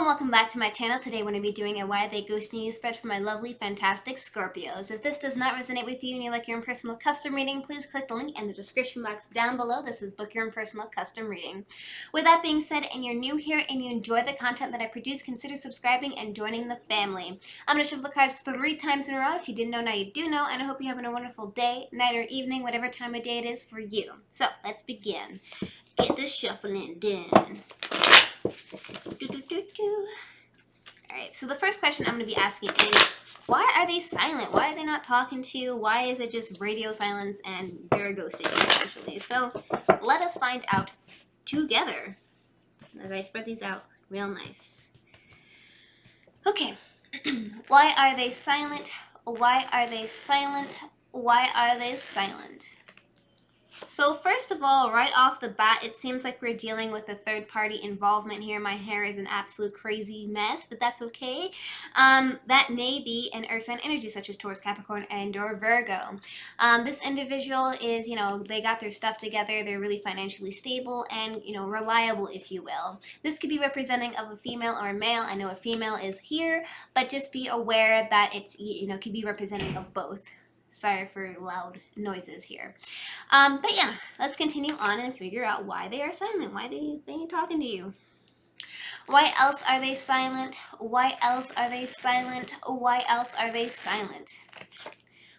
and welcome back to my channel. Today I'm going to be doing a Why Are They Ghosting You spread for my lovely, fantastic Scorpios. If this does not resonate with you and you like your own personal custom reading, please click the link in the description box down below. This is Book Your Own Personal Custom Reading. With that being said, and you're new here and you enjoy the content that I produce, consider subscribing and joining the family. I'm going to shuffle the cards 3 times in a row. If you didn't know, now you do know, and I hope you're having a wonderful day, night, or evening, whatever time of day it is for you. So, let's begin. Get this shuffling done. Alright, so the first question I'm going to be asking is, why are they silent? Why are they not talking to you? Why is it just radio silence and they're ghosting you, essentially? So, let us find out together. As I spread these out real nice. Okay, why are they silent? Why are they silent? Why are they silent? So first of all, right off the bat, it seems like we're dealing with a third-party involvement here. My hair is an absolute crazy mess, but that's okay. That may be an earth sign energy, such as Taurus, Capricorn, and or Virgo. This individual is, they got their stuff together. They're really financially stable and, reliable, if you will. This could be representing of a female or a male. I know a female is here, but just be aware that it's, could be representing of both. Sorry for loud noises here. But yeah, let's continue on and figure out why they are silent. Why they ain't talking to you. Why else are they silent? Why else are they silent? Why else are they silent?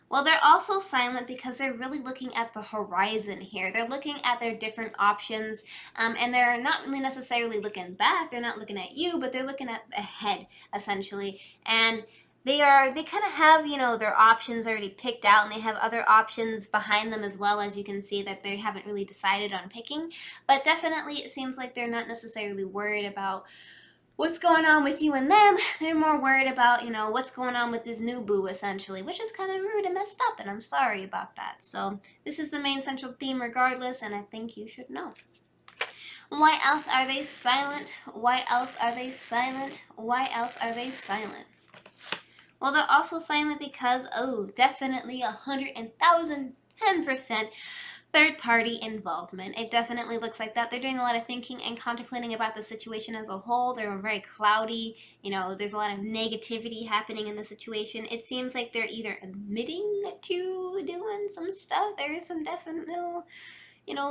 Well, they're also silent because they're really looking at the horizon here. They're looking at their different options, and they're not really necessarily looking back. They're not looking at you, but they're looking at ahead, essentially. And they kind of have, their options already picked out, and they have other options behind them as well, as you can see that they haven't really decided on picking. But definitely it seems like they're not necessarily worried about what's going on with you and them. They're more worried about, what's going on with this new boo, essentially, which is kind of rude and messed up, and I'm sorry about that. So this is the main central theme regardless, and I think you should know. Why else are they silent? Why else are they silent? Why else are they silent? Well, they're also silent because, definitely 100,010% third-party involvement. It definitely looks like that. They're doing a lot of thinking and contemplating about the situation as a whole. They're very cloudy. There's a lot of negativity happening in the situation. It seems like they're either admitting to doing some stuff. There is some definite,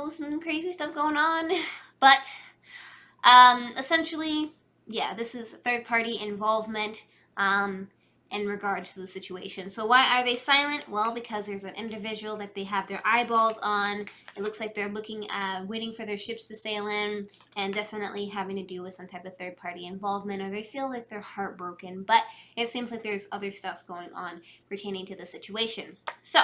some crazy stuff going on. But essentially, yeah, this is third-party involvement. In regards to the situation. So why are they silent? Well, because there's an individual that they have their eyeballs on. It looks like they're looking at waiting for their ships to sail in, and definitely having to do with some type of third-party involvement, or they feel like they're heartbroken. But it seems like there's other stuff going on pertaining to the situation. So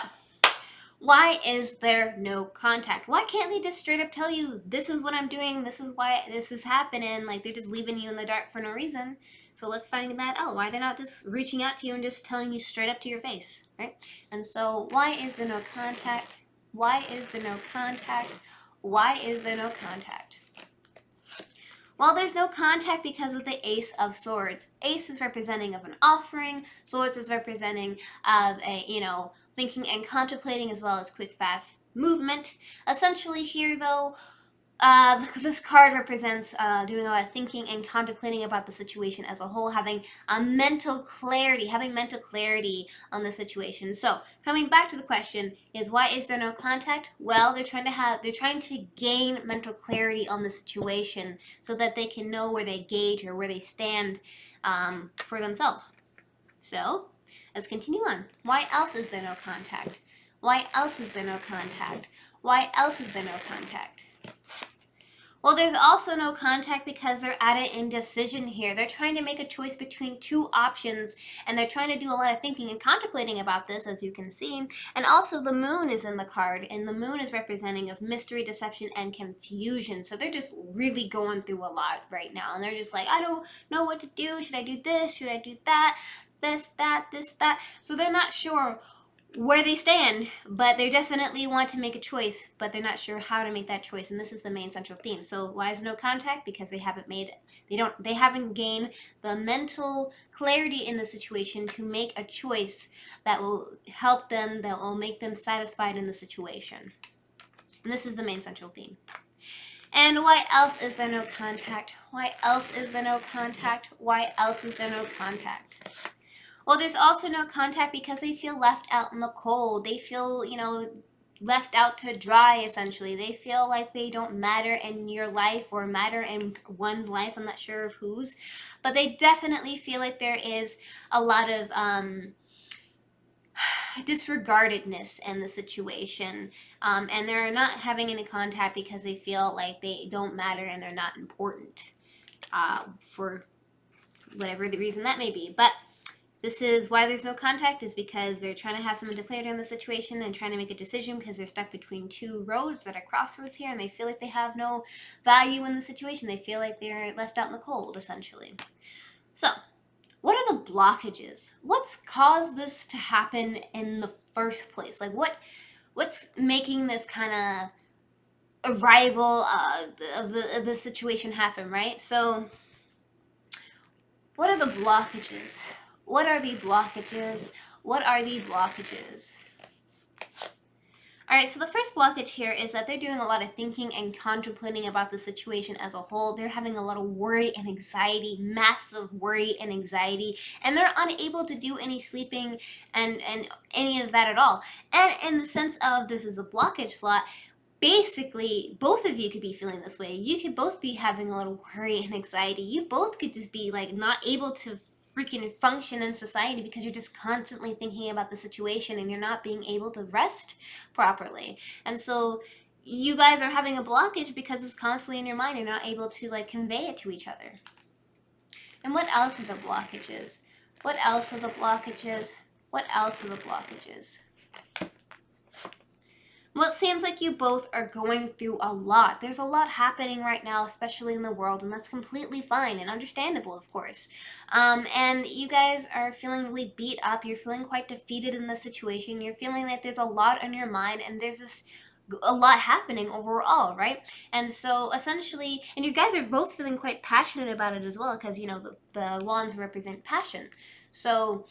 why is there no contact? Why can't they just straight up tell you, this is what I'm doing, this is why this is happening? Like, they're just leaving you in the dark for no reason. So let's find that out. Why they're not just reaching out to you and just telling you straight up to your face, right? And so why is there no contact? Why is there no contact? Why is there no contact? Well, there's no contact because of the Ace of Swords. Ace is representing of an offering. Swords is representing of a, thinking and contemplating, as well as quick, fast movement. Essentially here, though, this card represents doing a lot of thinking and contemplating about the situation as a whole, having mental clarity on the situation. So coming back to the question is, why is there no contact? Well, they're trying to gain mental clarity on the situation so that they can know where they gauge or where they stand for themselves. So let's continue on. Why else is there no contact? Why else is there no contact? Why else is there no contact? Well, there's also no contact because they're at an indecision here. They're trying to make a choice between 2 options, and they're trying to do a lot of thinking and contemplating about this, as you can see. And also the moon is in the card, and the moon is representing of mystery, deception, and confusion. So they're just really going through a lot right now, and they're just like, I don't know what to do. Should I do this? Should I do that? This, that. So they're not sure where they stand, but they definitely want to make a choice, but they're not sure how to make that choice, and this is the main central theme. So why is no contact? Because they haven't gained the mental clarity in the situation to make a choice that will help them, that will make them satisfied in the situation. And this is the main central theme. And why else is there no contact? Why else is there no contact? Why else is there no contact? Well, there's also no contact because they feel left out in the cold. They feel, left out to dry, essentially. They feel like they don't matter in your life or matter in one's life. I'm not sure of whose. But they definitely feel like there is a lot of disregardedness in the situation. And they're not having any contact because they feel like they don't matter and they're not important for whatever the reason that may be. But this is why there's no contact, is because they're trying to have someone declared in the situation and trying to make a decision because they're stuck between two roads that are crossroads here, and they feel like they have no value in the situation. They feel like they're left out in the cold, essentially. So, what are the blockages? What's caused this to happen in the first place? Like, what's making this kind of arrival of the situation happen, right? So, what are the blockages? What are the blockages? What are the blockages? All right, so the first blockage here is that they're doing a lot of thinking and contemplating about the situation as a whole. They're having a lot of worry and anxiety, massive worry and anxiety, and they're unable to do any sleeping and any of that at all. And in the sense of this is the blockage slot, basically both of you could be feeling this way. You could both be having a little worry and anxiety. You both could just be like not able to freaking function in society because you're just constantly thinking about the situation and you're not being able to rest properly. And so you guys are having a blockage because it's constantly in your mind. You're not able to like convey it to each other. And what else are the blockages? What else are the blockages? What else are the blockages? Well, it seems like you both are going through a lot. There's a lot happening right now, especially in the world, and that's completely fine and understandable, of course. And you guys are feeling really beat up. You're feeling quite defeated in the situation. You're feeling like there's a lot on your mind, and there's a lot happening overall, right? And so essentially, and you guys are both feeling quite passionate about it as well, because the wands represent passion. So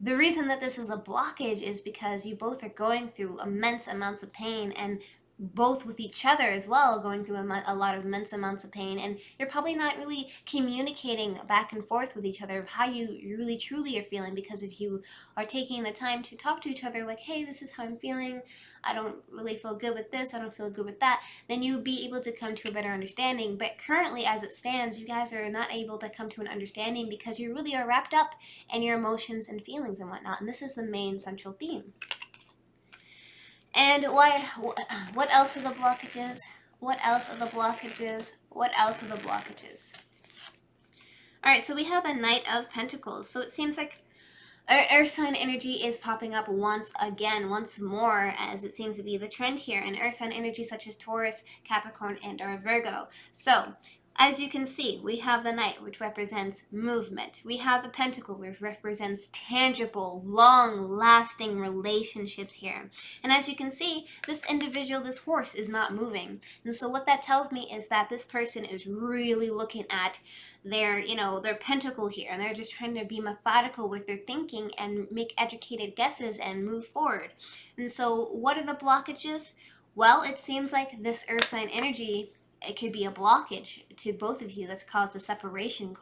the reason that this is a blockage is because you both are going through immense amounts of pain, and both with each other as well, going through a lot of immense amounts of pain, and you're probably not really communicating back and forth with each other of how you really truly are feeling, because if you are taking the time to talk to each other like, hey, this is how I'm feeling, I don't really feel good with this, I don't feel good with that, then you would be able to come to a better understanding. But currently, as it stands, you guys are not able to come to an understanding because you really are wrapped up in your emotions and feelings and whatnot, and this is the main central theme. And what else are the blockages? What else are the blockages? What else are the blockages? All right, so we have the Knight of Pentacles. So it seems like Earth sign energy is popping up once more, as it seems to be the trend here in Earth sign energy such as Taurus, Capricorn, and or Virgo. So as you can see, we have the Knight, which represents movement. We have the Pentacle, which represents tangible, long-lasting relationships here. And as you can see, this individual, this horse, is not moving. And so what that tells me is that this person is really looking at their pentacle here, and they're just trying to be methodical with their thinking and make educated guesses and move forward. And so what are the blockages? Well, it seems like this earth sign energy, it could be a blockage to both of you that's caused a separation,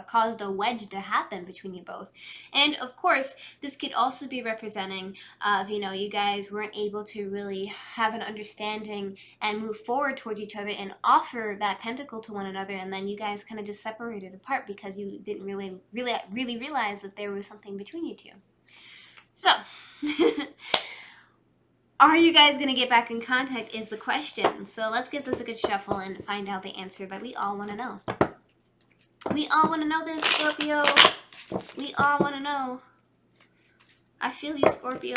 caused a wedge to happen between you both. And of course, this could also be representing of, you guys weren't able to really have an understanding and move forward towards each other and offer that pentacle to one another, and then you guys kind of just separated apart because you didn't really realize that there was something between you two. So are you guys going to get back in contact is the question. So let's give this a good shuffle and find out the answer that we all want to know. We all want to know this, Scorpio. We all want to know. I feel you, Scorpio.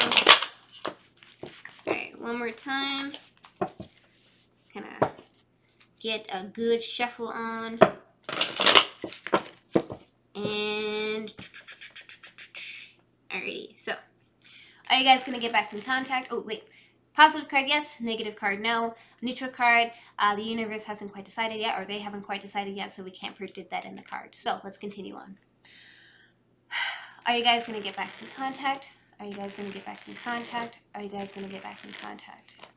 Alright, one more time. Kind of get a good shuffle on. And alrighty, so are you guys going to get back in contact? Oh, wait. Positive card, yes. Negative card, no. Neutral card, the universe hasn't quite decided yet, or they haven't quite decided yet, so we can't predict that in the card. So let's continue on. Are you guys going to get back in contact? Are you guys going to get back in contact? Are you guys going to get back in contact?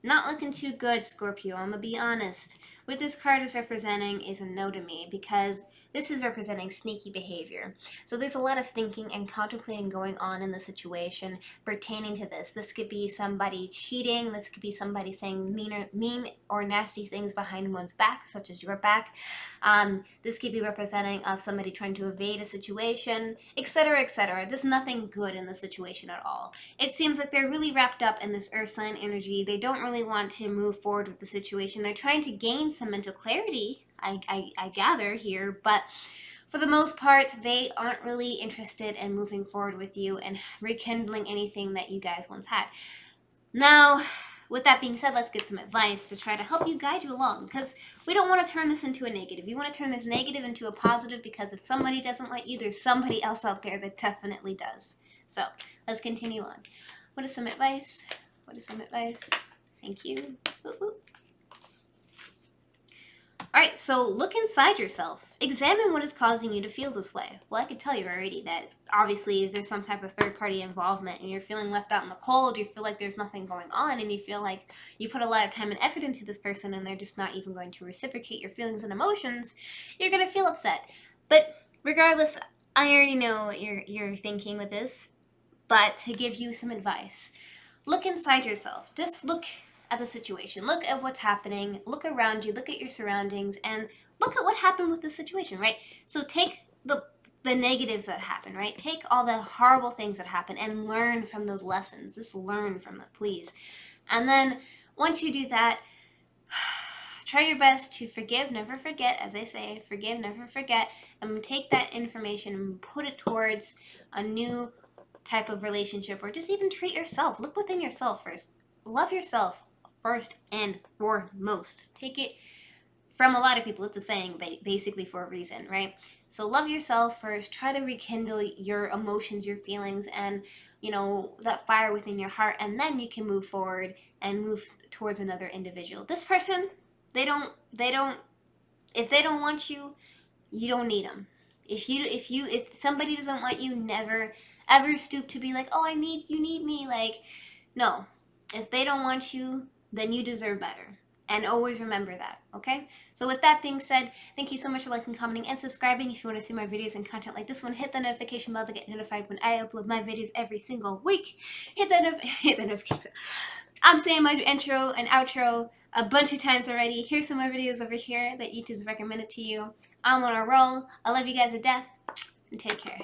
Not looking too good, Scorpio. I'm gonna be honest. What this card is representing is a no to me, because this is representing sneaky behavior. So there's a lot of thinking and contemplating going on in the situation pertaining to this. This could be somebody cheating. This could be somebody saying mean or nasty things behind one's back, such as your back. This could be representing of somebody trying to evade a situation, etc., etc. There's nothing good in the situation at all. It seems like they're really wrapped up in this earth sign energy. They don't really want to move forward with the situation. They're trying to gain some mental clarity, I gather here, but for the most part, they aren't really interested in moving forward with you and rekindling anything that you guys once had. Now, with that being said, let's get some advice to try to help you guide you along, because we don't want to turn this into a negative. You want to turn this negative into a positive, because if somebody doesn't want you, there's somebody else out there that definitely does. So let's continue on. What is some advice? What is some advice? Thank you. Ooh, ooh. All right, so look inside yourself. Examine what is causing you to feel this way. Well, I could tell you already that obviously if there's some type of third-party involvement and you're feeling left out in the cold, you feel like there's nothing going on, and you feel like you put a lot of time and effort into this person and they're just not even going to reciprocate your feelings and emotions, you're going to feel upset. But regardless, I already know what you're thinking with this, but to give you some advice, look inside yourself. Just look at the situation. Look at what's happening. Look around you. Look at your surroundings, and look at what happened with the situation, right? So take the negatives that happen, right? Take all the horrible things that happen and learn from those lessons. Just learn from it, please. And then once you do that, try your best to forgive, never forget, as they say, forgive, never forget, and take that information and put it towards a new type of relationship, or just even treat yourself. Look within yourself first. Love yourself first and foremost. Take it from a lot of people. It's a saying basically for a reason, right? So love yourself first. Try to rekindle your emotions, your feelings, and that fire within your heart, and then you can move forward and move towards another individual. This person, if they don't want you, you don't need them. If somebody doesn't want you, never ever stoop to be like, oh, you need me. Like, no. If they don't want you, then you deserve better. And always remember that, okay? So with that being said, thank you so much for liking, commenting, and subscribing. If you want to see my videos and content like this one, hit the notification bell to get notified when I upload my videos every single week. Hit the notification bell. I'm saying my intro and outro a bunch of times already. Here's some more videos over here that YouTube's recommended to you. I'm on a roll. I love you guys to death, and take care.